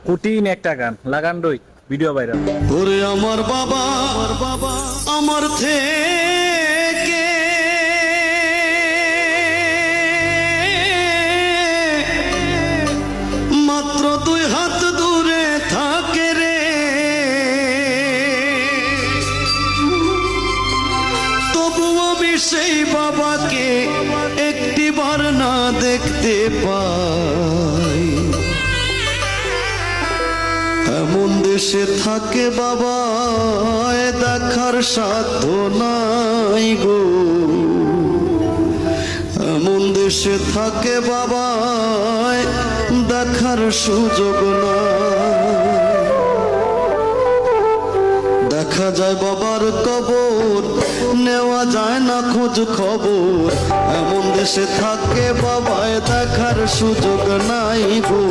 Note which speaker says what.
Speaker 1: কঠিন একটা গান, লাগান রই ভিডিও ভাইরাল।
Speaker 2: ওরে আমার বাবা আমার থেকে মাত্র 2 হাত দূরে থাকে রে, তবু আমি সেই বাবাকে একটিবার না দেখতে পাই। এমন দেশে থাকে বাবা দেখার সাধ্য নাই গো, এমন দেশে থাকে বাবা দেখার সুযোগ নাই। দেখা যায় বাবার কবর, নেওয়া যায় না খোঁজ খবর, এমন দেশে থাকে বাবা দেখার সুযোগ নাই গো।